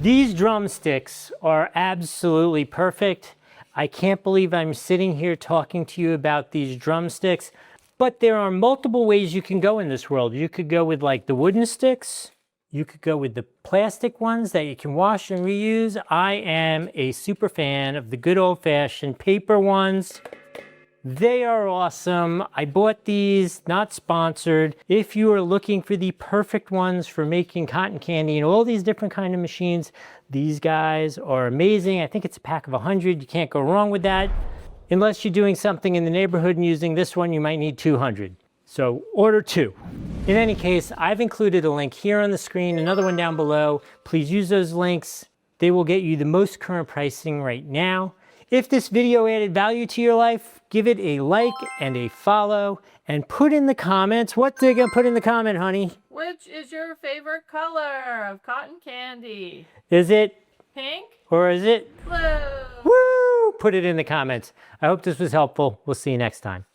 These drumsticks are absolutely perfect. I can't believe I'm sitting here talking to you about these drumsticks, but there are multiple ways you can go in this world. You could go with like the wooden sticks. You could go with the plastic ones that you can wash and reuse. I am a super fan of the good old-fashioned paper ones. They are awesome. I bought these, not sponsored. If you are looking for the perfect ones for making cotton candy and all these different kind of machines, these guys are amazing. I think it's a pack of 100. You can't go wrong with that. Unless you're doing something in the neighborhood and using this one, you might need 200. So order 2. In any case, I've included a link here on the screen, another one down below. Please use those links. They will get you the most current pricing right now. If this video added value to your life, give it a like and a follow, and put in the comments, what they gonna put in the comment, honey? Which is your favorite color of cotton candy? Is it Pink? or is it Blue? woo? Put it in the comments. I hope this was helpful. We'll see you next time.